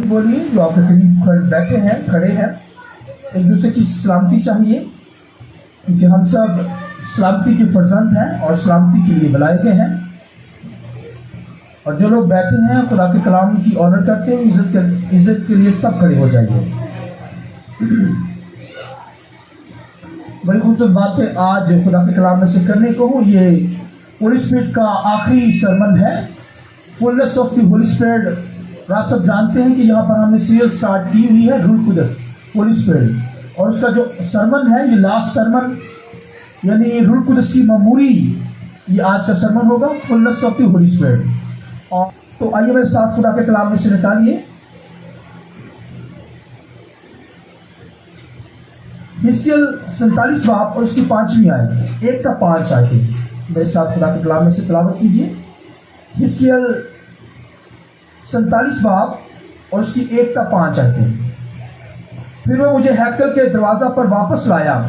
بولیے جو آپ کے قریب بیٹھے ہیں کھڑے ہیں. ایک دوسرے کی سلامتی چاہیے کیونکہ ہم سب سلامتی کے فرزند ہیں اور سلامتی کے لیے بلائے گئے ہیں. اور جو لوگ بیٹھے ہیں خدا کے کلام کی آنر کرتے ہیں, عزت کے لیے سب کھڑے ہو جائیے. بڑی خوبصورت بات ہے آج خدا کے کلام میں سے کرنے کو ہوں. یہ ہولی اسپرٹ کا آخری سرمن ہے, فلنس آف دی ہولی اسپرٹ. آپ سب جانتے ہیں کہ یہاں پر ہم نے سیریل سٹارٹ کی ہوئی ہے روح القدس ہولی اسپرٹ, اور اس کا جو سرمن ہے یہ لاسٹ سرمن یعنی روح القدس کی معموری, یہ آج کا سرمن ہوگا فلنس آف دی ہولی اسپرٹ. تو آئیے میرے ساتھ خدا کے کلام میں سے نکالیے حزقیل 47 باب اور اس کی 5ویں آیت, 1 تا 5 آیتیں. میرے ساتھ خدا کے کلام میں سے تلاوت کیجیے. حزقیل 47 باب اور اس کی 1 تا 5 آیتیں. پھر وہ مجھے ہیکل کے دروازہ پر واپس لایا,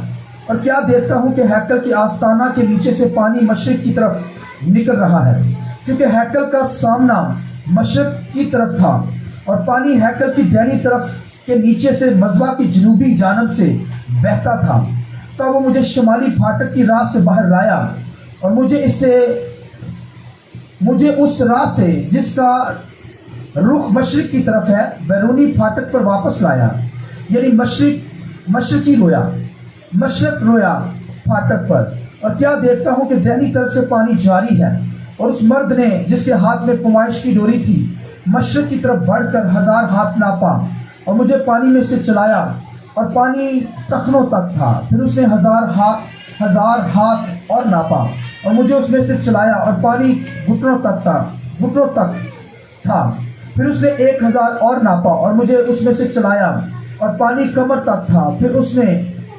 اور کیا دیکھتا ہوں کہ ہیکل کے آستانہ کے نیچے سے پانی مشرق کی طرف نکل رہا ہے, کیونکہ ہیکل کا سامنا مشرق کی طرف تھا, اور پانی ہیکل کی دہنی طرف کے نیچے سے مذبح کی جنوبی جانب سے بہتا تھا. تب وہ مجھے شمالی پھاٹک کی راہ سے باہر لایا, اور مجھے اس راہ سے جس کا رخ مشرق کی طرف ہے بیرونی پھاٹک پر واپس لایا, یعنی مشرق رویا پھاٹک پر. اور کیا دیکھتا ہوں کہ دہنی طرف سے پانی جاری ہے, اور اس مرد نے جس کے ہاتھ میں پیمائش کی ڈوری تھی مشرق کی طرف بڑھ کر 1000 ہاتھ ناپا, اور مجھے پانی میں سے چلایا, اور پانی ٹخنوں تک تھا. پھر اس نے 1000 ہاتھ اور ناپا, اور مجھے اس میں سے چلایا, اور پانی گھٹنوں تک تھا. پھر اس نے 1000 اور ناپا, اور مجھے اس میں سے چلایا, اور پانی کمر تک تھا. پھر اس نے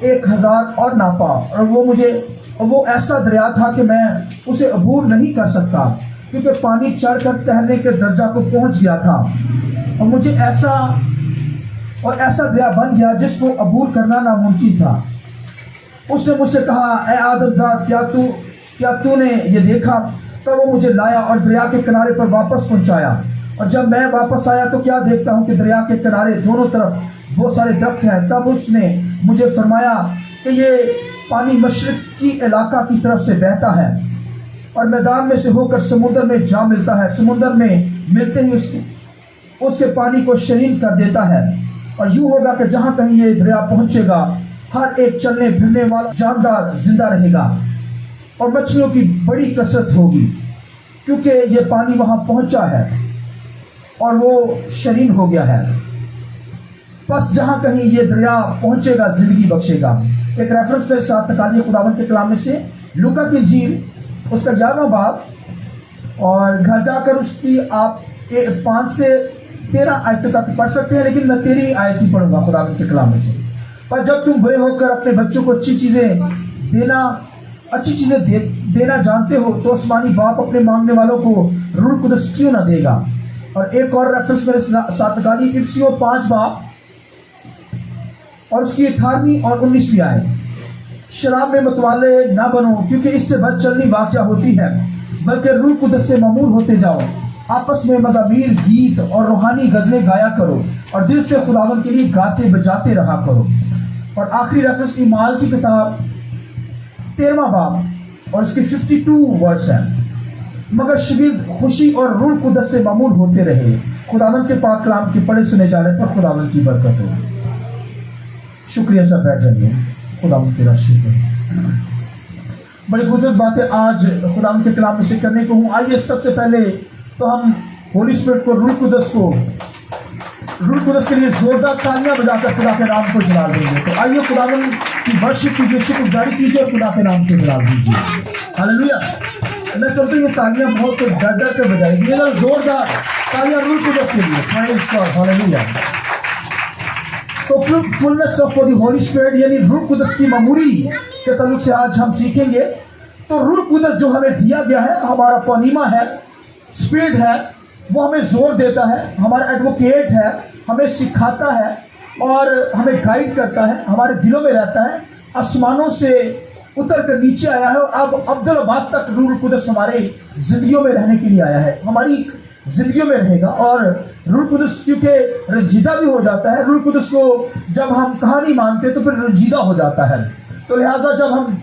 1000 اور ناپا, اور وہ ایسا دریا تھا کہ میں اسے عبور نہیں کر سکتا, کیونکہ پانی چڑھ کر تیرنے کے درجہ کو پہنچ گیا تھا, اور مجھے ایسا دریا بن گیا جس کو عبور کرنا ناممکن تھا. اس نے مجھ سے کہا, اے آدم زاد, کیا تو نے یہ دیکھا؟ تب وہ مجھے لایا اور دریا کے کنارے پر واپس پہنچایا, اور جب میں واپس آیا تو کیا دیکھتا ہوں کہ دریا کے کنارے دونوں طرف بہت سارے درخت ہیں. تب اس نے مجھے فرمایا کہ یہ پانی مشرقی علاقہ کی طرف سے بہتا ہے, اور میدان میں سے ہو کر سمندر میں جا ملتا ہے. سمندر میں ملتے ہی اس کے پانی کو شرین کر دیتا ہے, اور یوں ہوگا کہ جہاں کہیں یہ دریا پہنچے گا ہر ایک چلنے پھرنے والا جاندار زندہ رہے گا, اور مچھلیوں کی بڑی کثرت ہوگی, کیونکہ یہ پانی وہاں پہنچا ہے اور وہ شرین ہو گیا ہے. بس جہاں کہیں یہ دریا پہنچے گا زندگی بخشے گا. ایک ریفرنس میرے ساتھ نکالیے خداوند کے کلام میں سے لوکا کی انجیل اس کا 11واں باب, اور گھر جا کر اس کی آپ 5 سے 13 آیتوں تک پڑھ سکتے ہیں, لیکن میں 13ویں آیت ہی پڑھوں گا خداوند کے کلام میں سے. پر جب تم بڑے ہو کر اپنے بچوں کو اچھی چیزیں دینا جانتے ہو تو آسمانی باپ اپنے مانگنے والوں کو روح القدس کیوں نہ دے گا. اور ایک اور ریفرنس میرے ساتھ نکالیے افسیوں 5 باب اور اس کی 18ویں اور 19ویں آیت. شراب میں متوالے نہ بنو, کیونکہ اس سے بد چلنی واقع ہوتی ہے, بلکہ روح القدس سے معمور ہوتے جاؤ. آپس میں مزامیر, گیت اور روحانی غزلیں گایا کرو, اور دل سے خداوند کے لیے گاتے بجاتے رہا کرو. اور آخری ریفرنس اعمال کی کتاب 13واں باب اور اس کی 52 ورس ہے. مگر شاگرد خوشی اور روح القدس سے معمور ہوتے رہے. خداوند کے پاک کلام کے پڑھے سنے جانے پر خداوند کی برکت ہو. شکریہ سب, بیٹھ جائیے. خداوند کی شکر. بڑی خوبصورت بات ہے آج خداوند کے کلام میں سے کرنے کو ہوں. آئیے سب سے پہلے تو ہم ہولی اسپرٹ کو روح القدس کے لیے زوردار تالیاں بجا کر خدا کے نام کو جلال دیں گے. تو آئیے خداوند کی ورشپ کیجیے, شکر گزاری کیجیے, اور خدا کے نام کو جلال دیجیے. ہاللیلویا. میں سمجھتا ہوں یہ تالیاں بہت ڈر ڈر کے بجائے گی. زوردار تالیاں روح القدس کے لیے. ہاللیلویا. تو فلنس آف دی ہولی اسپرٹ یعنی روح القدس کی معموری کے تعلق سے آج ہم سیکھیں گے. تو روح القدس جو ہمیں دیا گیا ہے, ہمارا پونیما ہے, اسپرٹ ہے, وہ ہمیں زور دیتا ہے, ہمارا ایڈوکیٹ ہے, ہمیں سکھاتا ہے اور ہمیں گائیڈ کرتا ہے, ہمارے دلوں میں رہتا ہے, آسمانوں سے اتر کر نیچے آیا ہے, اور اب عبدالآباد تک روح القدس ہمارے زندگیوں میں رہنے کے لیے آیا ہے. زندگیوں میں رہے گا. اور روح القدس کیونکہ رنجیدہ بھی ہو جاتا ہے. روح القدس کو جب ہم کہانی مانتے تو پھر رنجیدہ ہو جاتا ہے. تو لہٰذا جب ہم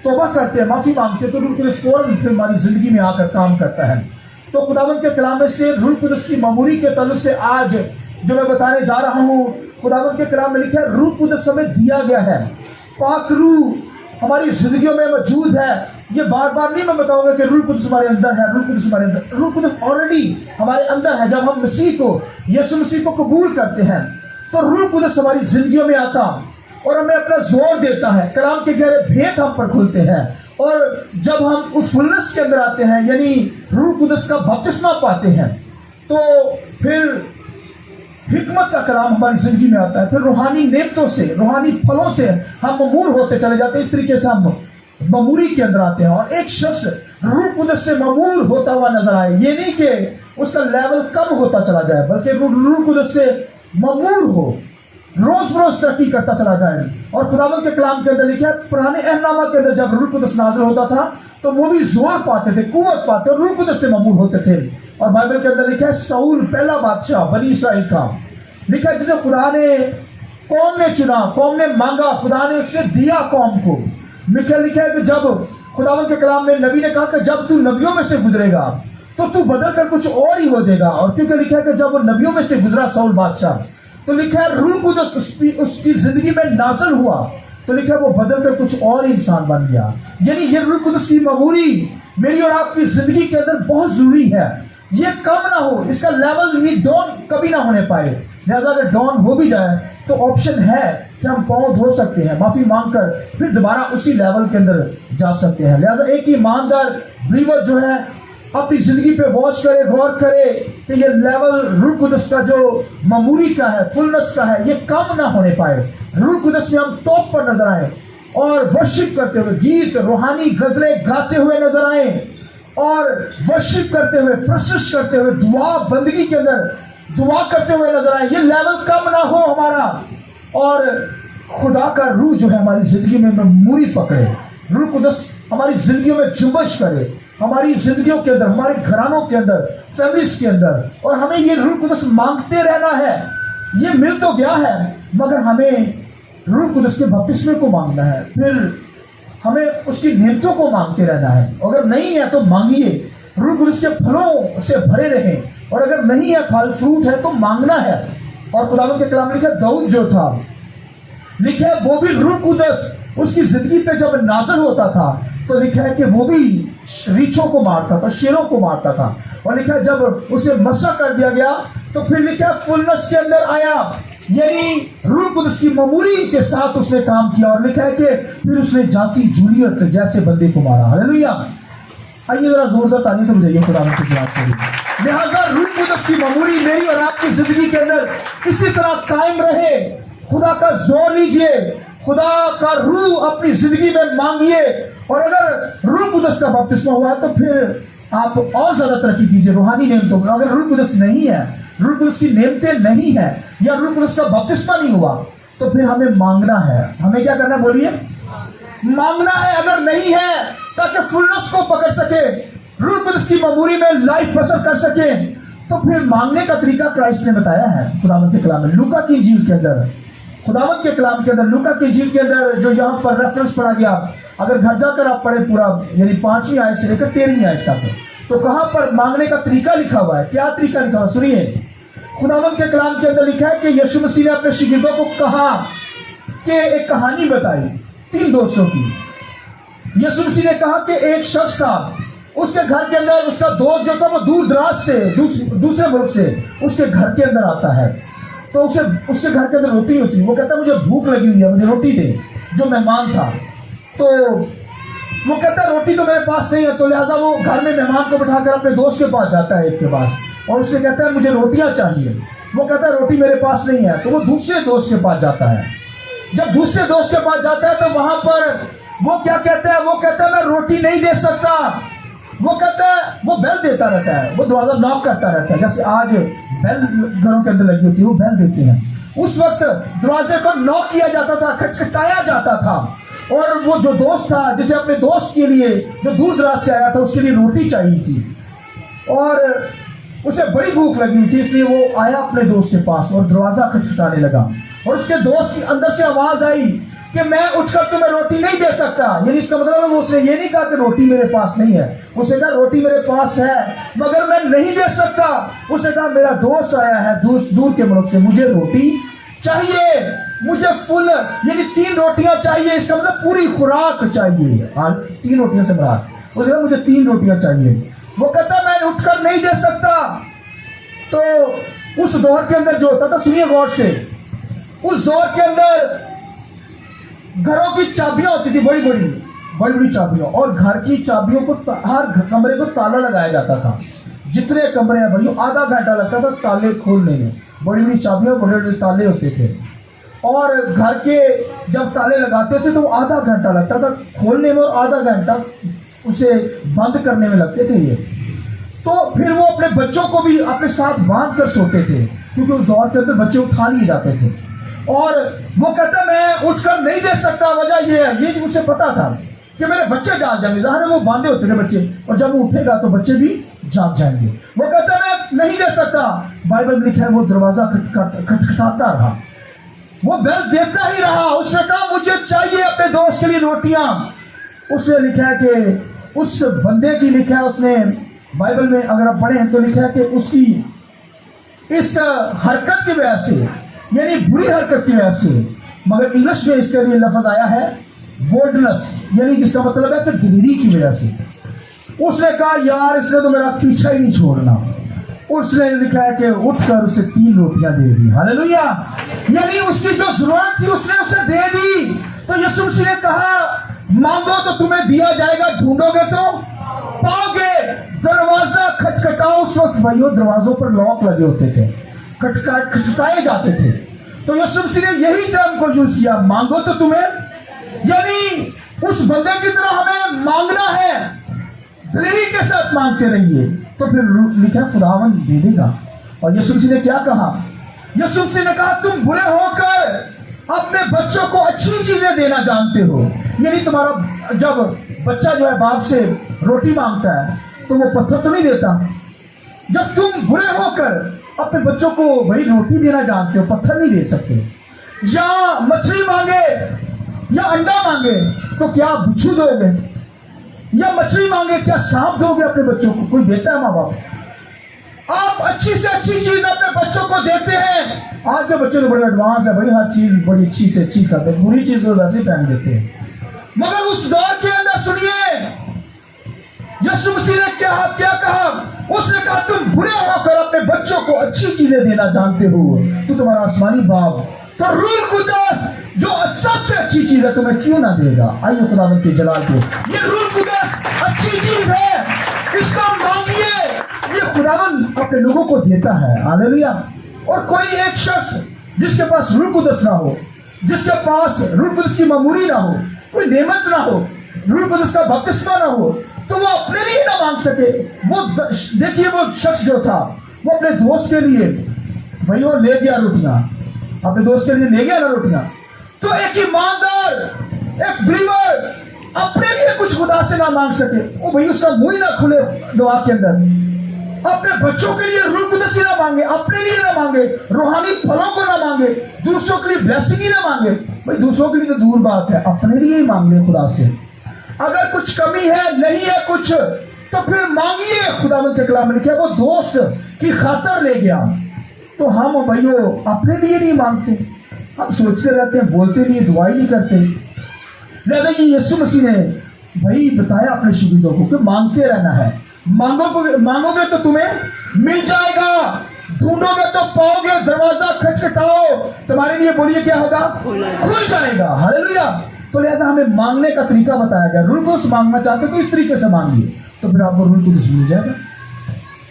توبہ کرتے ہیں, معافی مانگتے ہیں, تو روح القدس فوراً پھر ہماری زندگی میں آ کر کام کرتا ہے. تو خداوند کے کلام میں سے روح القدس کی معموری کے تعلق سے آج جو میں بتانے جا رہا ہوں, خداوند کے کلام میں لکھا ہے روح القدس ہمیں دیا گیا ہے. پاک روح ہماری زندگیوں میں موجود ہے. یہ بار بار نہیں میں بتاؤں گا کہ روح القدس ہمارے اندر ہے, روح القدس ہمارے اندر. روح القدس آلریڈی ہمارے اندر ہے. جب ہم مسیح کو, یسوع مسیح کو قبول کرتے ہیں تو روح القدس ہماری زندگیوں میں آتا اور ہمیں اپنا زور دیتا ہے. کلام کے گہرے بھید ہم پر کھلتے ہیں, اور جب ہم اس فلنس کے اندر آتے ہیں, یعنی روح القدس کا بپتسمہ پاتے ہیں, تو پھر حکمت کا کلام ہماری زندگی میں آتا ہے. پھر روحانی نعمتوں سے, روحانی پھلوں سے ہم ممور ہوتے چلے جاتے ہیں. اس طریقے سے ہم مموری کے اندر آتے ہیں. اور ایک شخص روح القدس سے ممور ہوتا ہوا نظر آئے, یہ نہیں کہ اس کا لیول کم ہوتا چلا جائے, بلکہ روح القدس سے ممور ہو, روز بروز ترقی کرتا چلا جائے. اور خداوند کے کلام کے اندر لکھا ہے پرانے عہد نامہ کے اندر جب روح القدس نازل ہوتا تھا تو وہ بھی زور پاتے تھے, قوت پاتے, اور روح القدس سے ممور ہوتے تھے. اور بائبل کے اندر لکھا ہے ساؤل پہلا بادشاہ بنی اسرائیل کا, لکھا ہے جسے خدا نے, قوم نے چنا, قوم نے مانگا, خدا نے اس سے دیا قوم کو. لکھا ہے کہ جب خداوند کے کلام میں نبی نے کہا کہ جب تو نبیوں میں سے گزرے گا تو بدل کر کچھ اور ہی ہو جائے گا. اور کیونکہ لکھا ہے کہ جب وہ نبیوں میں سے گزرا ساؤل بادشاہ, تو لکھا ہے روح القدس اس کی زندگی میں نازل ہوا, تو لکھا ہے وہ بدل کر کچھ اور ہی انسان بن گیا. یعنی یہ روح القدس کی معموری میری اور آپ کی زندگی کے اندر بہت ضروری ہے. یہ کم نہ ہو, اس کا لیول یہ ڈاؤن کبھی نہ ہونے پائے. لہٰذا اگر ڈاؤن ہو بھی جائے تو آپشن ہے کہ ہم پاؤں دھو سکتے ہیں, معافی مانگ کر پھر دوبارہ اسی لیول کے اندر جا سکتے ہیں. لہٰذا ایک ایماندار بلیور جو ہے اپنی زندگی پہ واچ کرے, غور کرے کہ یہ لیول روح القدس کا جو معموری کا ہے, فلنس کا ہے, یہ کم نہ ہونے پائے. روح القدس میں ہم ٹاپ پر نظر آئیں اور ورشپ کرتے ہوئے, گیت روحانی غزلیں گاتے ہوئے نظر آئیں, اور ورشپ کرتے ہوئے, پرسش کرتے ہوئے, دعا بندگی کے اندر دعا کرتے ہوئے نظر آئیں. یہ لیول کم نہ ہو ہمارا, اور خدا کا روح جو ہے ہماری زندگی میں معموری پکڑے. روح القدس ہماری زندگیوں میں جنبش کرے, ہماری زندگیوں کے اندر, ہمارے گھرانوں کے اندر, فیملیز کے اندر. اور ہمیں یہ روح القدس مانگتے رہنا ہے. یہ مل تو گیا ہے, مگر ہمیں روح القدس کے بپتسمے کو مانگنا ہے, پھر ہمیں اس کی نعمتوں کو مانگتے رہنا ہے. اگر نہیں ہے تو مانگیے, روح القدس کے پھلوں سے بھرے رہیں, اور اگر نہیں ہے پھل فروٹ ہے تو مانگنا ہے. اور خداوند کے کلام میں لکھا داؤد جو تھا, لکھا ہے وہ بھی روح القدس اس کی زندگی پہ جب نازل ہوتا تھا تو لکھا ہے کہ وہ بھی ریچھوں کو مارتا تھا, شیروں کو مارتا تھا. اور لکھا ہے جب اسے مسح کر دیا گیا تو پھر لکھا ہے فلنس کے اندر آیا, یعنی روح القدس کی معموری کے ساتھ اس نے کام کیا. اور لکھا ہے کہ پھر اس نے جاتی جولیت جیسے بندے کو مارا. ہاللیلویا. آئیے ذرا زوردار تعلیم تو مجھے خدا کی بات کریے. لہٰذا روح القدس کی معموری میری اور آپ کی زندگی کے اندر اسی طرح قائم رہے. خدا کا زور لیجئے, خدا کا روح اپنی زندگی میں مانگیے, اور اگر روح القدس کا بپتسمہ ہوا ہے تو پھر آپ اور زیادہ ترقی کیجیے روحانی نعمتوں میں. اگر روح القدس نہیں ہے, روح القدس کی نعمتیں نہیں ہیں, یا روح القدس کا بپتسمہ نہیں ہوا, تو پھر ہمیں مانگنا ہے. ہمیں کیا کرنا ہے, بولیے, مانگنا ہے. اگر نہیں ہے تاکہ فلنس کو پکڑ سکے, روح القدس کی معموری میں لائف بسر کر سکے, تو پھر مانگنے کا طریقہ کرائسٹ نے بتایا ہے خداوند کے کلام میں. لوکا کی انجیل کے اندر, خداوند کے کلام کے اندر, لوکا کی انجیل کے اندر جو یہاں پر ریفرنس پڑھا گیا, اگر گھر جا کر آپ پڑھیں پورا, یعنی 5ویں آیت سے لے کر 13ویں آیت تک, تو کہاں پر مانگنے کا طریقہ لکھا ہوا ہے. کیا طریقہ لکھا ہوا ہے سنیے. خداوند کے کلام کے اندر لکھا ہے کہ یسوع مسیح نے اپنے شاگردوں کو کہا کہ ایک کہانی بتائی 3 دوستوں کی. یسوع مسیح نے کہا کہ ایک شخص تھا, اس کے گھر کے اندر اس کا دوست جو تھا وہ دور دراز سے, دوسرے ملک سے اس کے گھر کے اندر آتا ہے. تو اسے اس کے گھر کے اندر روٹی ہوتی ہے. وہ کہتا ہے مجھے بھوک لگی ہوئی ہے, مجھے روٹی دے. جو مہمان تھا تو وہ کہتا ہے روٹی تو میرے پاس نہیں ہے. تو لہٰذا وہ گھر میں مہمان کو بٹھا کر اپنے دوست کے پاس جاتا ہے, ایک کے پاس, اور اس سے کہتا ہے مجھے روٹیاں چاہیے. وہ کہتا ہے روٹی میرے پاس نہیں ہے. تو وہ دوسرے دوست کے پاس جاتا ہے. جب دوسرے دوست کے پاس جاتا ہے تو وہاں پر وہ کیا کہتا ہے, وہ کہتا ہے میں روٹی نہیں دے سکتا. وہ کہتا ہے, وہ بیل دیتا رہتا ہے, وہ دروازہ ناک کرتا رہتا ہے, جیسے آج بیل گھروں کے اندر لگی ہوتی ہے, وہ بیل دیتے ہیں. اس وقت دروازے کو ناک کیا جاتا تھا, کھٹکھٹایا جاتا تھا. اور وہ جو دوست تھا, جسے اپنے دوست کے لیے جو دور دراز سے آیا تھا, اس کے لیے روٹی چاہیے تھی. اور اسے بڑی بھوک لگی ہوئی تھی، اس لیے وہ آیا اپنے دوست کے پاس اور دروازہ کھٹکھٹانے لگا، اور اس کے دوست کی اندر سے آواز آئی کہ میں اٹھ کر تمہیں روٹی نہیں دے سکتا. یعنی اس کا مطلب ہے اس نے یہ نہیں کہا کہ روٹی میرے پاس نہیں ہے، اس نے کہا روٹی میرے پاس ہے مگر میں نہیں دے سکتا. اس نے کہا میرا دوست آیا ہے دور کے ملک سے، مجھے روٹی چاہیے، مجھے فل یعنی 3 روٹیاں چاہیے. اس کا مطلب پوری خوراک چاہیے. 3 روٹیاں سے مراد، اس نے کہا مجھے 3 روٹیاں چاہیے. وہ کہتا میں اٹھ کر نہیں دے سکتا. تو اس دور کے اندر جو ہوتا تھا، سنیے غور سے، اس دور کے اندر گھروں کی چابیاں ہوتی تھی، بڑی بڑی چابیاں، اور گھر کی چابیوں کو ہر کمرے کو تالا لگایا جاتا تھا. جتنے کمرے ہیں بھائیو، آدھا گھنٹہ لگتا تھا تالے کھولنے میں. بڑی چابیاں، بڑے بڑے تالے ہوتے تھے، اور گھر کے جب تالے لگاتے تھے تو وہ آدھا گھنٹہ لگتا تھا کھولنے میں، اور آدھا گھنٹہ اسے بند کرنے میں لگتے تھے. یہ تو پھر وہ اپنے بچوں کو بھی اپنے ساتھ باندھ کر سوتے تھے، کیونکہ اس دور کے اندر بچے اٹھا لیے جاتے تھے. اور وہ کہتا میں اٹھ کر نہیں دے سکتا، وجہ یہ ہے، یہ اسے پتا تھا کہ میرے بچے جاگ جائیں گے. ظاہر ہے وہ باندھے ہوتے تھے بچے، اور جب وہ اٹھے گا تو بچے بھی جاگ جائیں گے. وہ کہتا میں نہیں دے سکتا. بائبل میں لکھا ہے وہ دروازہ کھٹکھٹاتا رہا، وہ بیل دیتا ہی رہا. اس نے کہا مجھے چاہیے اپنے دوست کے لیے روٹیاں. اس نے لکھا ہے کہ اس بندے کی لکھا ہے، اس نے بائبل میں اگر آپ پڑھیں تو لکھا ہے کہ اس کی اس حرکت کی وجہ سے، یعنی بری حرکت کی وجہ سے، مگر انگلش میں اس کے لیے لفظ آیا ہے بولڈنس، یعنی جس کا مطلب ہے کہ دلیری کی وجہ سے. اس نے کہا یار اس نے تو میرا پیچھا ہی نہیں چھوڑنا. اس نے لکھا ہے کہ اٹھ کر اسے 3 روٹیاں دے دی. ہاللیلویا. یعنی اس کی جو ضرورت تھی اس نے اسے دے دی. تو یسوع مسیح نے کہا مانگو تو تمہیں دیا جائے گا، ڈھونڈو گے تو پاؤ گے، دروازہ کھٹکھٹاؤ. اس وقت بھائیو دروازوں پر لاک لگے ہوتے تھے، کھٹکھٹائے جاتے تھے. تو یسوع مسیح نے یہی ٹرم کو یوز کیا، مانگو تو تمہیں، یعنی اس بندے کی طرح ہمیں مانگنا ہے، دلیری کے ساتھ مانگتے رہیے. تو پھر لکھا خداوند دے دے گا. اور یسوع مسیح نے کیا کہا؟ یسوع مسیح نے کہا تم برے ہو کر اپنے بچوں کو اچھی چیزیں دینا جانتے ہو. یعنی تمہارا جب بچہ جو ہے باپ سے روٹی مانگتا ہے تو وہ پتھر تو نہیں دیتا. جب تم برے ہو کر اپنے بچوں کو وہی روٹی دینا جانتے ہو، پتھر نہیں دے سکتے. یا مچھلی مانگے یا انڈا مانگے تو کیا بچھو دو گے؟ یا مچھلی مانگے کیا سانپ دو گے اپنے بچوں کو؟ کوئی دیتا ہے ماں باپ؟ آپ اچھی سے اچھی چیز اپنے بچوں کو دیتے ہیں. آج کے بچے تو بڑے ایڈوانس ہے بھائی، ہر چیز بڑی اچھی سے اچھی کرتے ہیں، بری چیز کو ویسے ہی پہن دیتے ہیں. مگر اس دور کے اندر سنیے یسوع مسیح نے کیا کہا؟ اس نے کہا تم برے ہو کر اپنے بچوں کو اچھی چیزیں دینا جانتے ہو تو تمہارا آسمانی باپ تو روح القدس جو سب سے اچھی چیز ہے تمہیں کیوں نہ دے گا. آئیے خداوند کے جلال کو، یہ روح القدس اچھی چیز ہے، اس کا مانگیے. یہ خداوند اپنے لوگوں کو دیتا ہے. ہاللیلویا. اور کوئی ایک شخص جس کے پاس روح القدس نہ ہو، جس کے پاس روح القدس کی معموری نہ ہو، کوئی نعمت نہ ہو، روح القدس کا بپتسمہ نہ ہو، تو وہ اپنے لیے نہ مانگ سکے. وہ دیکھیے وہ شخص جو تھا وہ اپنے دوست کے لیے بھائی وہ لے گیا روٹیاں، اپنے دوست کے لیے لے گیا نا روٹیاں. تو ایک ایماندار، ایک بلیور اپنے لیے کچھ خدا سے نہ مانگ سکے، وہ بھائی اس کا منہ ہی نہ کھلے دعا کے اندر. اپنے بچوں کے لیے روح القدس نہ مانگے، اپنے لیے نہ مانگے، روحانی پھلوں کو نہ مانگے، دوسروں کے لیے بلیسنگ ہی نہ مانگے. بھائی دوسروں کے لیے تو دور بات ہے، اپنے لیے ہی مانگ لے خدا سے. اگر کچھ کمی ہے، نہیں ہے کچھ، تو پھر مانگیے. خداوند کے کلام میں لکھا ہے وہ دوست کی خاطر لے گیا. تو ہم بھائیو اپنے لیے نہیں مانگتے، ہم سوچتے رہتے ہیں، بولتے نہیں، دعائی نہیں کرتے. لہذا یہ یسوع مسیح نے بھائی بتایا اپنے شاگردوں کو کہ مانگتے رہنا ہے. مانگو گے تو تمہیں مل جائے گا، ڈھونڈو گے تو پاؤ گے، دروازہ کھٹکھٹاؤ تمہارے لیے بولیے کیا ہوگا؟ کھل جائے گا. ہاللیلویا. تو لہذا ہمیں مانگنے کا طریقہ بتایا گیا. روح القدس مانگنا چاہتے تو اس طریقے سے مانگیے، تو پھر آپ کو روح القدس مل جائے گا.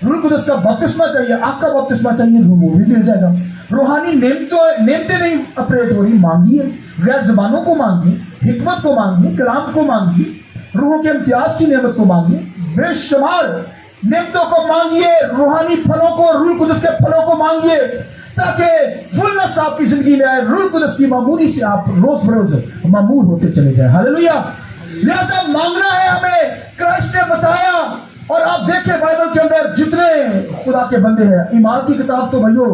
روح القدس کا بپتسمہ چاہیے، آپ کا بپتسمہ چاہیے، وہ بھی مل جائے گا. روحانی نعمتیں نہیں اپریٹ ہو رہی، مانگیے. غیر زبانوں کو مانگیے، حکمت کو مانگیے، کلام کو مانگیے، روحوں کے امتیاز کی نعمت کو مانگیے، بے شمار نعمتوں کو مانگیے، روحانی پھلوں کو، روح القدس کے پھلوں کو مانگیے، تاکہ فلنس آپ کی زندگی میں آئے. روح القدس کی معمولی سے آپ روز بروز معمول ہوتے چلے جائیں. ہاللیلویا. لہذا مانگنا ہے ہمیں، کرائسٹ نے بتایا. اور آپ دیکھیں بائبل کے اندر جتنے خدا کے بندے ہیں، ایمان کی کتاب تو بھائیو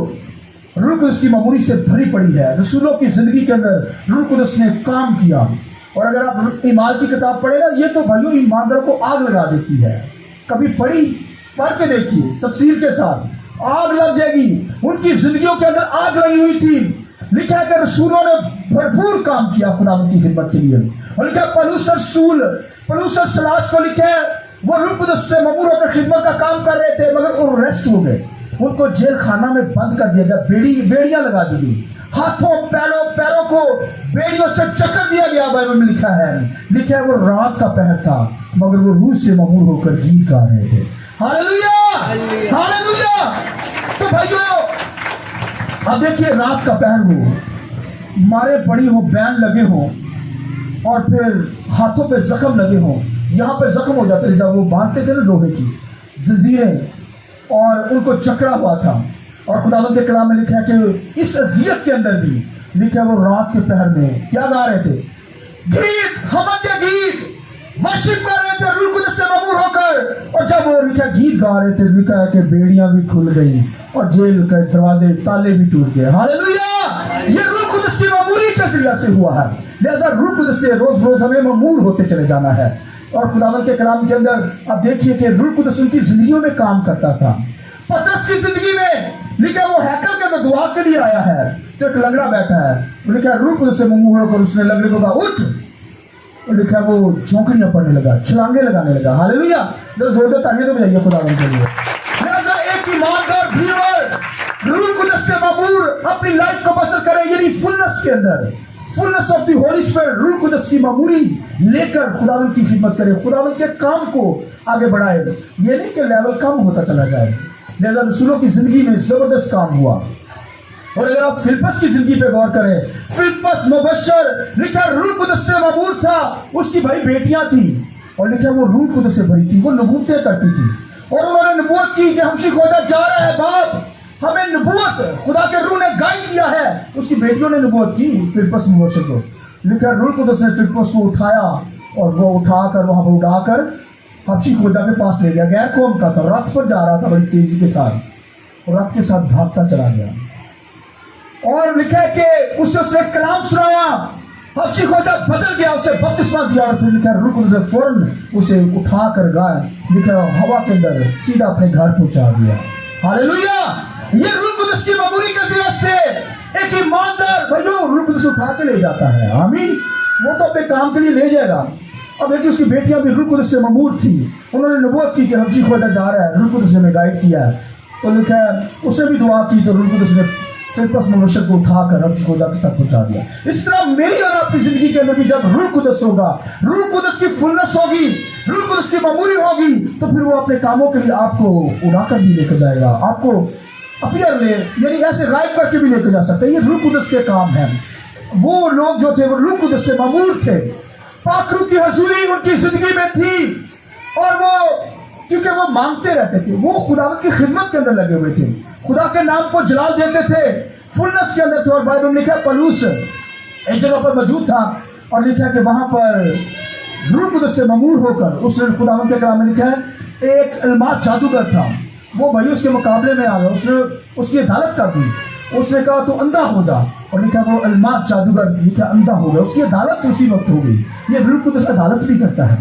روح القدس کی معمولی سے بھری پڑی ہے. رسولوں کی زندگی کے اندر روح القدس نے کام کیا. اور اگر آپ ایمان کی کتاب پڑھیں نا، یہ تو بھائیو ایماندار کو آگ لگا دیتی ہے. کبھی پڑھ کے دیکھیے تفصیل کے ساتھ، آگ لگ جائے گی. ان کی زندگیوں کے اندر آگ لگی ہوئی تھی. لکھا ہے کہ رسولوں نے بھرپور کام کیا خدا کی خدمت کے لیے. اور لکھا ہے پلوس سلاس کو لکھا ہے وہ روح القدس سے مامور ہو کر خدمت کا کام کر رہے تھے، مگر وہ ریسٹ ہو گئے. ان کو جیل خانہ میں بند کر دیا گیا، بیڑیاں لگا دی گئی، ہاتھوں پیروں کو بیڑیوں سے چکر دیا گیا. بائبل میں لکھا ہے وہ رات کا پہر تھا، مگر وہ روح سے مامور ہو کر گیت گا رہے تھے. Hallelujah hallelujah. تو بھائیو اب دیکھیے، رات کا پہر ہو، مارے پڑی ہو، بین لگے ہوں، اور پھر ہاتھوں پہ زخم لگے ہوں. یہاں پہ زخم ہو جاتے تھے جب وہ باندھتے تھے نا لوہے کی زنجیریں، اور ان کو چکرا ہوا تھا. اور خداوند کے کلام میں لکھا ہے کہ اس اذیت کے اندر بھی لکھا ہے وہ رات کے پہر میں کیا گا رہے تھے؟ گیت، حمد کے گیت، ورشپ کر رہے تھے روح القدس سے مامور ہو کر. اور جب وہ لکھا گیت گا رہے تھے، لکھا ہے کہ بیڑیاں بھی کھل گئی اور جیل کے دروازے تالے بھی ٹوٹ گئے. ہاللویا. یہ روح القدس کی معمولی کے ذریعے سے ہوا ہے. لہذا روح القدس سے روز روز ہمیں مامور ہوتے چلے جانا ہے. اور خداوند کے کلام کے اندر آپ دیکھیے کہ روح القدس ان کی زندگیوں میں کام کرتا تھا. پترس کی زندگی میں لکھا وہ ہیکل کے اندر دعا کے لیے آیا ہے، تو ایک لنگڑا بیٹھا ہے. لکھا روح القدس سے مامور ہو کر اس نے لنگڑے کو کہا اٹھ. لکھا وہ جھونکڑیاں پڑنے لگا، چھلانگے لگانے لگا. ہاللویا. زور دے تالیاں تو بجائیے خداوند کے لیے. لہذا ایک ایماندار بلیور روح القدس سے مامور اپنی لائف کو بسر کرے، یعنی فلنس کے اندر، فلنس آف دی ہولی اسپرٹ، روح القدس کی معمولی لے کر خداوند کی خدمت کرے، خداوند کے کام کو آگے بڑھائے. یہ نہیں کہ لیول کم ہوتا چلا جائے. لہذا رسولوں کی زندگی میں زبردست کام ہوا. اور اگر آپ فلپس کی زندگی پہ غور کریں، فلپس مبشر لکھا روح القدس سے مامور تھا. اس کی بھائی بیٹیاں تھیں، اور لکھا وہ روح القدس سے بھری تھی، وہ نبوتیں کرتی تھی. اور انہوں نے نبوت کی کہ ہمشی خدا جا رہا ہے باپ، ہمیں نبوت خدا کے روح نے گائیڈ کیا ہے. اس کی بیٹیوں نے نبوت کی فلپس مبشر کو. لکھا روح القدس نے فلپس کو اٹھایا، اور وہ اٹھا کر وہاں پر اٹھا کر حبشی خدا کے پاس لے گیا. غیر قوم کا تھا، رتھ پر جا رہا تھا بڑی تیزی کے ساتھ، اور رتھ کے ساتھ بھاگتا چلا گیا. اور لکھا ہے کہ اس نے کلام سنایا، حبشی خدا بدل گیا، اسے بپتسمہ دیا. اور پھر لکھا روح القدس نے فوراً اسے اٹھا کر گائے، لکھا ہوا کے اندر سیدھا اپنے گھر پہنچا دیا. ہاللویا. یہ روح القدس کی معمولی کے ذریعے سے ایک ایماندار بھائیو روح القدس اٹھا کے لے جاتا ہے. آمین. وہ تو اپنے کام کے لیے لے جائے گا. اب ایک اس کی بیٹیاں بھی روح القدس سے مامور تھی، انہوں نے نبوت کی کہ حبشی خدا جا رہا ہے، روح القدس نے گائیڈ کیا ہے. تو لکھا ہے اسے بھی دعا کی تو روح القدس نے فلپس مبشر کو اٹھا کر حبشی خدا تک پہنچا دیا. اس طرح میری اور آپ کی زندگی کے اندر بھی جب روح القدس ہوگا، روح القدس کی فلنس ہوگی، روح القدس کی معمولی ہوگی، تو پھر وہ اپنے کاموں کے لیے آپ کو اڑا کر بھی لے کے جائے گا، آپ کو اپیئر لے، یعنی ایسے غائب کر کے بھی لے کے جا سکتے ہیں. یہ روح القدس کے کام ہیں. وہ لوگ جو تھے وہ روح القدس سے مامور تھے. پاک روح کی حضوری ان کی زندگی میں تھی، اور وہ کیونکہ وہ مانگتے رہتے تھے، وہ خداوند کی خدمت کے اندر لگے ہوئے تھے، خدا کے نام کو جلال دیتے تھے، فلنس کے اندر تھے. اور بائبل میں لکھا ہے پلوس ایک جگہ پر موجود تھا، اور لکھا ہے کہ وہاں پر روح القدس سے مامور ہو کر اس نے خداوند کے کلام میں لکھا ہے ایک الماس جادوگر تھا. وہ بھائی اس کے مقابلے میں آ گیا، اس نے اس کی عدالت کر دی. اس نے کہا تو اندھا ہو جا، اور لکھا وہ الماس جادوگر لکھا اندھا ہو گیا. اس کی عدالت اسی وقت ہو گئی. یہ روح القدس عدالت بھی کرتا ہے.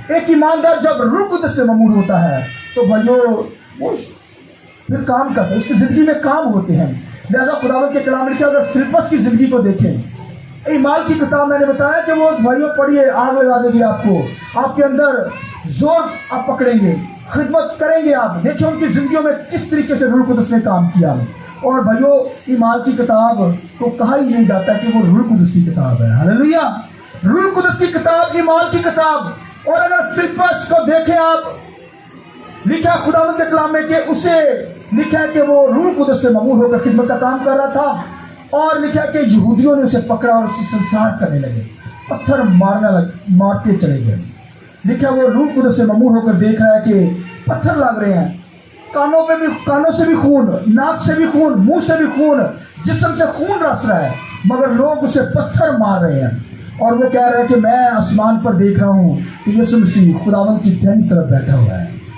ایک ایماندار جب روح القدس سے مامور ہوتا ہے تو بھائیو وہ پھر کام کرتا ہے، اس کی زندگی میں کام ہوتے ہیں. لہذا خداوند کے کلام میں لکھا اگر فلپس کی زندگی کو دیکھیں، ایمان کی کتاب میں نے بتایا کہ وہ بھائیو پڑھیے، آگ لگا دے گی آپ کو، آپ کے اندر زور آپ پکڑیں گے، خدمت کریں گے. آپ دیکھیں ان کی زندگیوں میں کس طریقے سے روح القدس نے کام کیا. اور بھائیو ایمان کی کتاب کو کہا ہی نہیں جاتا کہ وہ روح القدس کی کتاب ہے. ہاللویا. روح القدس کی کتاب ایمان کی کتاب. اور اگر فلپس کو دیکھیں آپ، لکھا خداوند کے کلام میں کہ اسے لکھا ہے کہ وہ روح القدس سے مامور ہو کر خدمت کا کام کر رہا تھا. اور لکھا کہ یہودیوں نے اسے پکڑا اور اسے سنسار کرنے لگے، پتھر مارتے چلے گئے. لکھا وہ روح القدس سے مامور ہو کر دیکھ رہا ہے کہ پتھر لگ رہے ہیں، کانوں سے بھی خون، ناک سے بھی خون، منہ سے بھی خون، جسم سے خون رس رہا ہے، مگر لوگ اسے پتھر مار رہے ہیں. اور وہ کہہ رہے ہیں کہ میں آسمان پر دیکھ رہا ہوں کہ یسوع مسیح خداوند کی دائیں طرف بیٹھا ہوا ہے.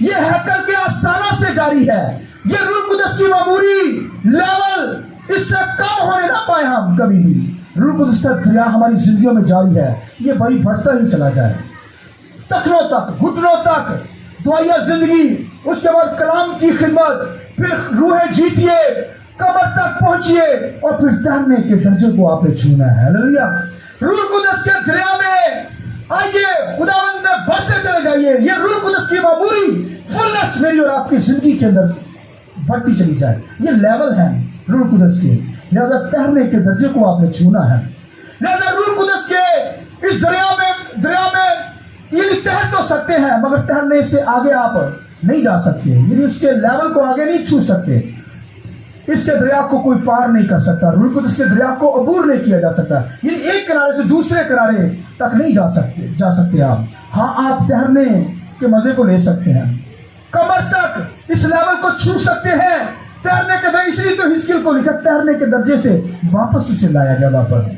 یہ ہیکل کے آستانہ سے جاری ہے. یہ روح القدس کی معموری لیول اس سے کم ہونے نہ پائے ہم کبھی بھی. روح القدس کا دریا ہماری زندگیوں میں جاری ہے. یہ بھائی بڑھتا ہی چلا جائے تخنوں تک, گھٹنوں تک, دعائیہ زندگی, اس کے بعد کلام کی خدمت, پھر روح جیتیے, قبر تک پہنچیے, اور پھر تیرنے کے درجے کو آپ نے چھونا ہے. ہلیلویا. روح القدس کے دریا میں آئیے, خداوند میں بڑھتے چلے جائیے. یہ روح القدس کی معمولی فلنس میری اور آپ کی زندگی کے اندر بڑھتی چلی جائے. یہ لیول ہے روح القدس کے. لہذا تیرنے کے درجے کو آپ نے چھونا ہے. لہذا روح القدس کے اس دریا میں یہ تیر تو سکتے ہیں, مگر تیرنے سے آگے آپ نہیں جا سکتے. یعنی اس کے لیول کو آگے نہیں چھو سکتے. اس کے دریا کو کوئی پار نہیں کر سکتا. روح القدس کے دریا کو عبور نہیں کیا جا سکتا. یعنی ایک کنارے سے دوسرے کنارے تک نہیں جا سکتے آپ. ہاں, آپ تیرنے کے مزے کو لے سکتے ہیں, کمر تک اس لیول کو چھو سکتے ہیں. تیرنے کے درجے, اس لیے تو حزقیل کو لکھا تیرنے کے درجے سے واپس اسے لایا گیا واپس.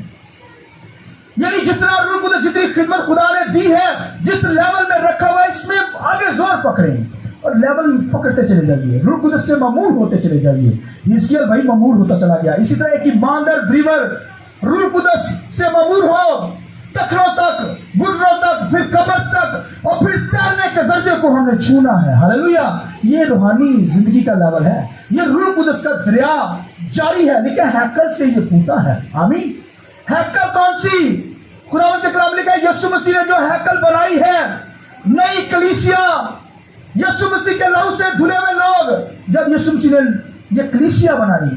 یعنی جتنا روح القدس, جتنی خدمت خدا نے دی ہے, جس لیول میں رکھا ہوا ہے, اس میں آگے زور پکڑیں اور لیول پکڑتے چلے جائیے. روح القدس سے معمول ہوتے چلے جائیے. حزقیل بھائی معمول ہوتا چلا گیا. اسی طرح ایک ایماندار بریور روح القدس سے معمول ہو, تخنوں تک, گھٹنوں تک, پھر قبر تک, اور پھر تیرنے کے درجے کو ہم نے چھونا ہے. ہلیلویا. یہ روحانی زندگی کا لیول ہے. یہ روح القدس کا دریا جاری ہے. لیکن ہیکل سے یہ پھوٹا ہے. آمین. ہیکل کون سی؟ خداوند کے کلام لکھا ہے یسوع مسیح نے جو ہیکل بنائی ہے, نئی کلیسیا, یسوع مسیح کے لہو سے دھلے ہوئے لوگ, جب یسوع مسیح نے یہ کلیسیا بنائی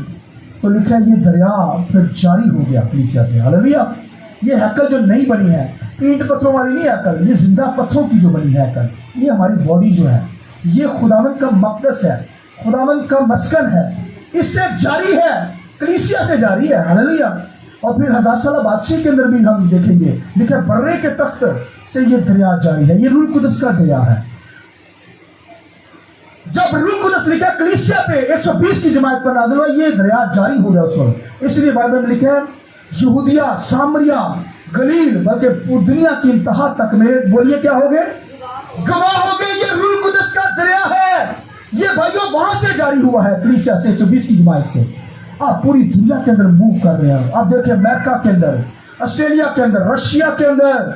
تو لکھا ہے یہ دریا پھر جاری ہو گیا کلیسیا سے. ہلیلویا. یہ ہیکل جو نہیں بنی ہے, اینٹ پتھروں والی نہیں ہیکل, یہ زندہ پتھروں کی جو بنی ہے ہیکل, یہ ہماری باڈی جو ہے, یہ خداوند کا مقدس ہے, خداوند کا مسکن ہے. اس سے جاری ہے, کلیسیا سے جاری ہے. ہلیلویا. اور پھر 1000 سالہ بادشاہی کے اندر بھی ہم دیکھیں گے لکھا برے کے تخت سے یہ دریا جاری ہے. یہ روح القدس کا دریا ہے. جب روح القدس لکھا کلیسیا پہ 120 کی جماعت پر نازل ہوا, یہ دریا جاری ہو گیا اس وقت. اس لیے بائبل میں لکھا ہے یہودیہ, سامریا, گلیل, بلکہ پوری دنیا کی انتہا تک میں, بولیے کیا ہو گئے؟ گواہ ہو گئے. یہ روح القدس کا دریا ہے. یہ بھائیوں وہاں سے جاری ہوا ہے, کلیسیا سے, 120 کی جماعت سے. آپ پوری دنیا کے اندر موو کر رہے ہیں. آپ دیکھیں امریکہ کے اندر, آسٹریلیا کے اندر, رشیا کے اندر,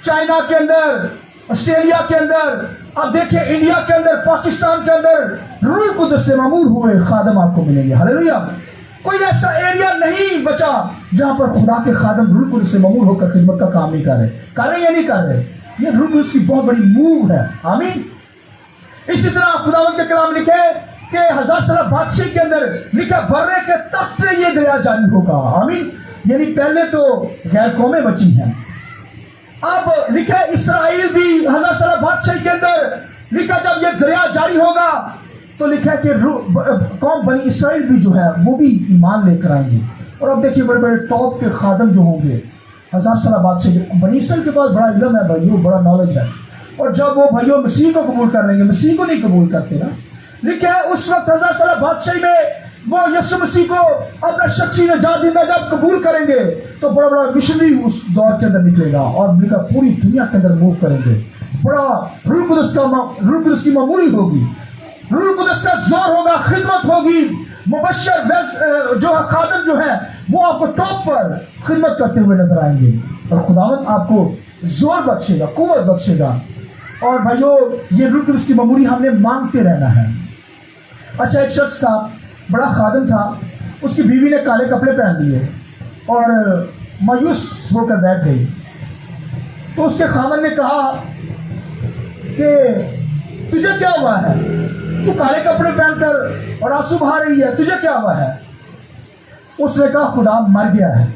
چائنا کے اندر, آسٹریلیا کے اندر, آپ دیکھیں انڈیا کے اندر, پاکستان کے اندر روح القدس سے معمور ہوئے خادم آپ کو ملیں گے. ہلیلویا. کوئی ایسا ایریا نہیں بچا جہاں پر خدا کے خادم روح القدس سے معمور ہو کر خدمت کا کام نہیں کر رہے یا نہیں کر رہے. یہ روح القدس کی بہت بڑی موو ہے. آمین. اسی طرح خداوند کے کلام لکھے کہ 1000 سالہ بادشاہی کے اندر لکھا برے کے تخت سے یہ دریا جاری ہوگا. آمین. یعنی پہلے تو غیر قومیں بچی ہیں, اب لکھا اسرائیل بھی 1000 سالہ بادشاہی کے اندر لکھا جب یہ دریا جاری ہوگا تو لکھا کہ قوم بنی اسرائیل بھی جو ہے وہ بھی ایمان لے کر آئیں گے. اور اب دیکھیے بڑے بڑے ٹاپ کے خادم جو ہوں گے 1000 سالہ بادشاہی, بنی اسرائیل کے پاس بڑا علم ہے بھائیو, بڑا نالج ہے. اور جب وہ بھائیو مسیح کو قبول کر لیں گے, مسیح کو نہیں قبول کرتے نا, لکھا ہے اس وقت 1000 سالہ بادشاہی میں وہ یسوع مسیح کو اپنا شخصی نجات دیندا جب قبول کریں گے تو بڑا بڑا مشنری اس دور کے اندر نکلے گا اور لکھا پوری دنیا کے اندر موو کریں گے. بڑا روح القدس کی معمولی ہوگی, روح القدس کا زور ہوگا, خدمت ہوگی. مبشر جو خادم جو ہیں وہ آپ کو ٹاپ پر خدمت کرتے ہوئے نظر آئیں گے اور خداوند آپ کو زور بخشے گا, قوت بخشے گا. اور بھائیو یہ روح القدس کی معمولی ہم نے مانگتے رہنا ہے. اچھا, ایک شخص تھا, بڑا خادم تھا, اس کی بیوی نے کالے کپڑے پہن لیے اور مایوس ہو کر بیٹھ گئی. تو اس کے خاوند نے کہا کہ تجھے کیا ہوا ہے, تو کالے کپڑے پہن کر اور آنسو بہا رہی ہے, تجھے کیا ہوا ہے؟ اس نے کہا خدا مر گیا ہے.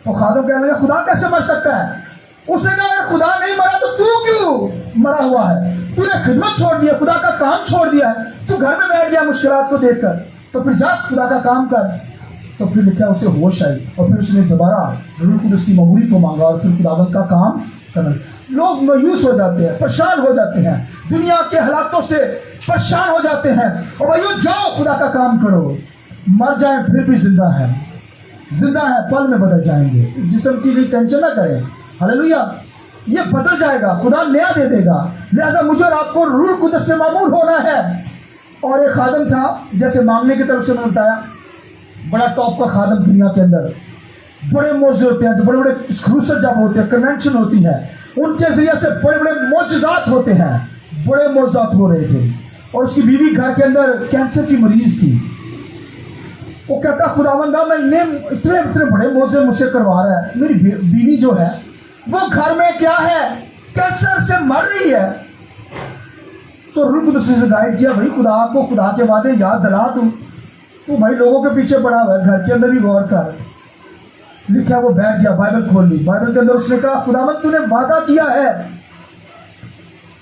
تو خادم کہنے لگا خدا کیسے مر سکتا ہے؟ اس نے کہا اگر خدا نہیں مرا تو کیوں مرا ہوا ہے؟ تو نے خدمت چھوڑ دیا, خدا کا کام چھوڑ دیا ہے, تو گھر میں بیٹھ گیا مشکلات کو دیکھ کر, تو پھر جا خدا کا کام کر. تو پھر لکھا اسے ہوش آئی اور پھر اس نے دوبارہ روح القدس کی معمولی کو مانگا اور پھر خداوند کا کام کرنا. لوگ مایوس ہو جاتے ہیں, پریشان ہو جاتے ہیں, دنیا کے حالاتوں سے پریشان ہو جاتے ہیں, اور بھائیو جاؤ خدا کا کام کرو. مر جائیں پھر بھی زندہ ہے, زندہ ہے, پل میں بدل جائیں گے. جسم کی بھی ٹینشن نہ کریں. ہلیلویا. یہ بدل جائے گا، خدا نیا دے دے گا. لہذا مجھے اور آپ کو روح القدس سے معمور ہونا ہے. اور ایک خادم تھا، جیسے مانگنے کی طرف سے میں بتایا، بڑا ٹاپ کا خادم دنیا کے اندر، بڑے موضوع ہوتے ہیں، بڑے بڑے خصوصیت جب ہوتے ہیں، کنونشن ہوتی ہے، ان کے ذریعے سے بڑے بڑے معجزات ہوتے ہیں. بڑے معجزات ہو رہے تھے، اور اس کی بیوی گھر کے اندر کینسر کی مریض تھی. وہ کہتا خداوند میں اتنے بڑے معجزے مجھ سے کروا رہا ہے، میری بیوی جو ہے وہ گھر میں کیا ہے، کینسر سے مر رہی ہے. تو روح القدس نے گائیڈ کیا، بھائی خدا کو خدا کے وعدے یاد دلا، تو بھائی لوگوں کے پیچھے پڑا ہوا ہے، گھر کے اندر بھی غور کر. لکھا وہ بیٹھ گیا، بائبل کھول لی. بائبل کے اندر اس نے کہا خداوند تو نے وعدہ کیا ہے،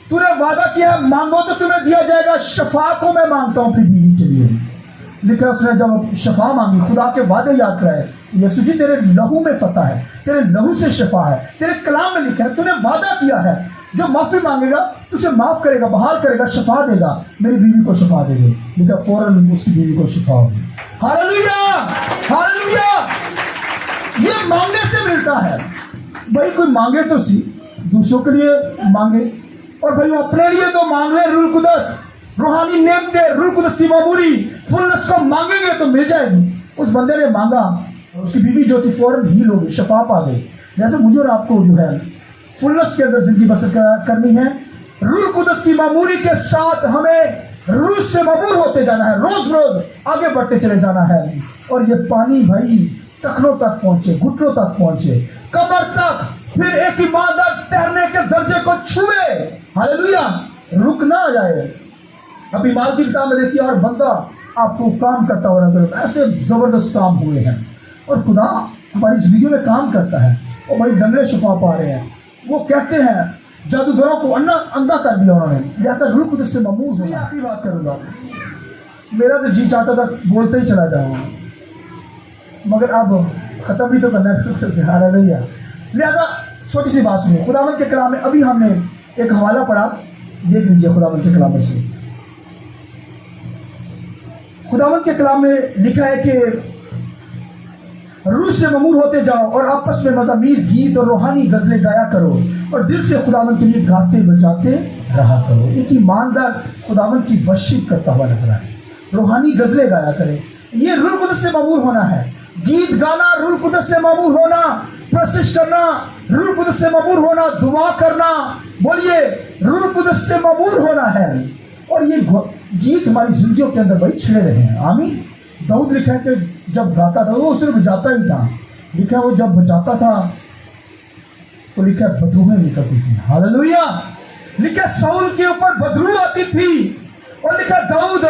تو نے وعدہ کیا ہے، مانگو تو تمہیں دیا جائے گا. شفا کو میں مانگتا ہوں اپنی بیوی کے لیے. لکھا اس نے جب شفا مانگی، خدا کے وعدے یاد کرائے، یسوع جی تیرے لہو میں فتح ہے، تیرے لہو سے شفا ہے، تیرے کلام میں لکھا ہے تو نے وعدہ کیا ہے جو معافی مانگے گا تو اسے معاف کرے گا، بحال کرے گا، شفا دے گا. میری بیوی کو شفا دے گی. لکھا فوراً اس کی بیوی کو شفا ہوگی. Hallelujah hallelujah. یہ مانگنے سے ملتا ہے. بھائی کوئی مانگے تو سی، دوسروں کے لیے مانگے، اور بھائی اپنے لیے تو مانگ لے. روح القدس روحانی نعمتیں، روح القدس کی معموری فلنس کو مانگیں گے تو مل جائے گی. اس بندے نے مانگا، اس کی بیوی جو تھی فوراً ہیل ہو گئی، شفا پا گئی. جیسے مجھے اور آپ کو جو ہے فلنس کے اندر زندگی بسر کرنی ہے، روح القدس کی معموری کے ساتھ ہمیں روح سے معمور ہوتے جانا ہے، روز روز آگے بڑھتے چلے جانا ہے. اور یہ پانی بھائی ٹخنوں تک پہنچے، گھٹنوں تک پہنچے، کمر تک، پھر ایک ایماندار تیرنے کے درجے کو چھوئے. ہاللویا. رک نہ جائے. ابھی مال کی کتاب میں دیکھیے، اور بندہ آپ کو کام کرتا ہوا نظر، ایسے زبردست کام ہوئے ہیں، اور خدا ہماری زندگی میں کام کرتا ہے. اور بھائی ڈنگرے شفا پا رہے ہیں. وہ کہتے ہیں جادوگروں کو اندھا کر دیا انہوں نے. جیسا روح القدس سے مموز ہو. میں آپ کی بات کروں گا، میرا تو جی چاہتا تھا بولتے ہی چلا جاؤں، مگر اب ختم بھی تو کرنا ہے. ہاللویا. لہذا چھوٹی سی بات سنیے، خداوند کے کلام میں ابھی ہم نے ایک حوالہ پڑھا، دیکھ لیجیے خداوند کے کلام میں سے. خداوند کے کلام میں لکھا ہے کہ روح سے ممور ہوتے جاؤ اور آپس میں مزامیر، گیت اور روحانی غزلیں گایا کرو، اور دل سے خداوند کے لیے گاتے بجاتے رہا کرو. ایک ایماندار خداوند کی ورشپ کرتا ہوا نظر آئے، روحانی غزلیں گایا کرے. یہ روح القدس سے ممور ہونا ہے. گیت گانا روح القدس سے ممور ہونا، پرستش کرنا روح القدس سے ممور ہونا، دعا کرنا، بولیے روح القدس سے ممور ہونا ہے. اور یہ گیت ہماری زندگیوں کے اندر بھائی چھڑے رہے ہیں. آمین. داؤد لکھا ہے کہ جب گاتا تھا وہ صرف بجاتا ہی تھا. لکھا وہ جب بجاتا تھا تو لکھا بدروہیں نکلتی تھی. ہاللویا. لکھا ساؤل کے اوپر بدرو آتی تھی، اور لکھا داؤد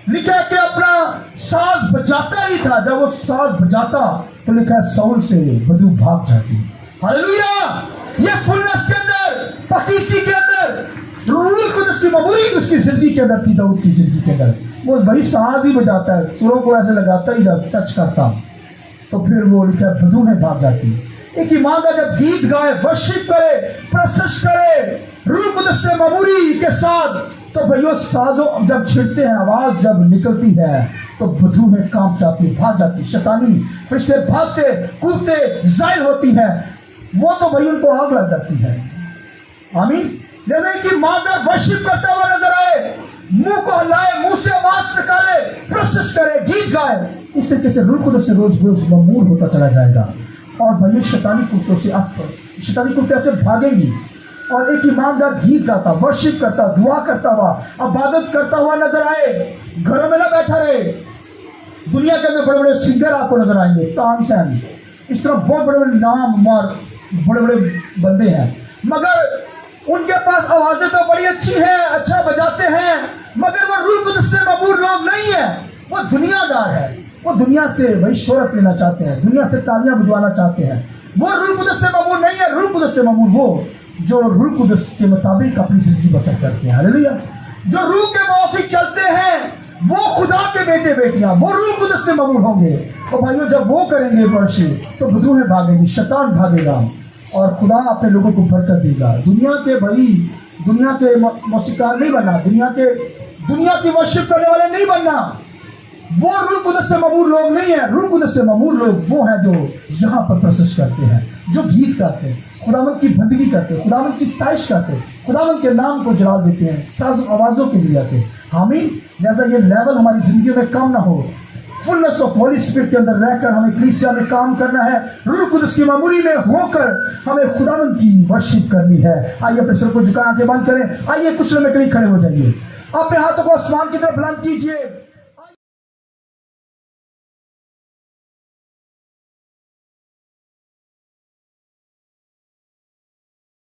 لکھا کہ اپنا ساز بجاتا ہی تھا. جب وہ ساز بجاتا تو لکھا ساؤل سے بدرو بھاگ جاتی. ہاللویا. یہ فلنس کے اندر، پاکیزگی کے اندر روح القدس کی معموری اس کی زندگی کے اندر تھی. داؤد کی زندگی کے اندر وہ بھائی ساز ہی بجاتا ہے، سروں کو ایسے لگاتا ہی جب ٹچ کرتا تو پھر وہ لکھا بدروہیں بھاگ جاتی. ایک ایماندار جب گیت گائے، ورشپ کرے، پرستش کرے روح القدس سے معموری کے ساتھ، تو بھائیو سازوں جب چھڑتے ہیں، آواز جب نکلتی ہے تو بدروہیں کانپ جاتی، بھاگ جاتی. شیطانی فرشتے بھاگتے کودتے ظاہر ہوتی ہیں، وہ تو بھائی ان کو آگ لگ جاتی ہے. آمین. جیسے کہ ایماندار ورشپ کرتا ہوا نظر آئے، منہ کو ہلائے، منہ سے آواز نکالے، پرستش کرے، گیت گائے، اس طریقے سے روح القدس سے روز روز معمور ہوتا چلا جائے گا. اور بھائی شیطانی کتوں سے شیطانی کتے سے بھاگیں گی. اور ایک ایماندار گیت گاتا، ورشپ کرتا، دعا کرتا ہوا، عبادت کرتا ہوا نظر آئے، گھروں میں نہ بیٹھا رہے. دنیا کے اندر بڑے بڑے سنگر آپ کو نظر آئیں گے، تان سین، اس طرح بہت بڑے بڑے نام مار بڑے بڑے بندے ہیں، مگر ان کے پاس آوازیں تو بڑی اچھی ہیں، اچھا بجاتے ہیں، مگر وہ روح القدس سے معمور لوگ نہیں ہیں. وہ دنیا دار ہے، وہ دنیا سے بھائی شہرت لینا چاہتے ہیں، دنیا سے تالیاں بجوانا چاہتے ہیں. وہ روح القدس سے معمور نہیں ہے. روح القدس سے معمور وہ جو روح القدس کے مطابق اپنی زندگی بسر کرتے ہیں. ہاللویا. جو روح کے موافق چلتے ہیں وہ خدا کے بیٹے بیٹیاں، وہ روح القدس سے معمور ہوں گے. اور بھائیو جب وہ کریں گے ورشپ تو بدروہیں بھاگیں گی، شیطان بھاگے گا، اور خدا اپنے لوگوں کو برکت دے گا. دنیا کے موسیقار نہیں بننا، دنیا کی ورشپ کرنے والے نہیں بننا. وہ روح القدس سے مامور لوگ نہیں ہیں. روح القدس سے مامور لوگ وہ ہیں جو یہاں پر پرسش کرتے ہیں, جو گیت گاتے ہیں, خداوند کی بندگی کرتے ہیں, خداوند کی ستائش کرتے ہیں, خداوند کے نام کو جلال دیتے ہیں ساز و آوازوں کے ذریعے سے. آمین. لہذا یہ لیول ہماری زندگیوں میں کم نہ ہو. فلنس آف ہولی اسپرٹ کے اندر رہ کر ہمیں کلیسیا میں کام کرنا ہے. روح القدس کی معمولی میں ہو کر ہمیں خداوند کی ورشپ کرنی ہے. آئیے اپنے سر کو جھکا آنکھیں بند کریں. آئیے کچھ لمحے کے لیے کھڑے ہو جائیے. اپنے ہاتھوں کو آسمان کی طرف بلند کیجیے.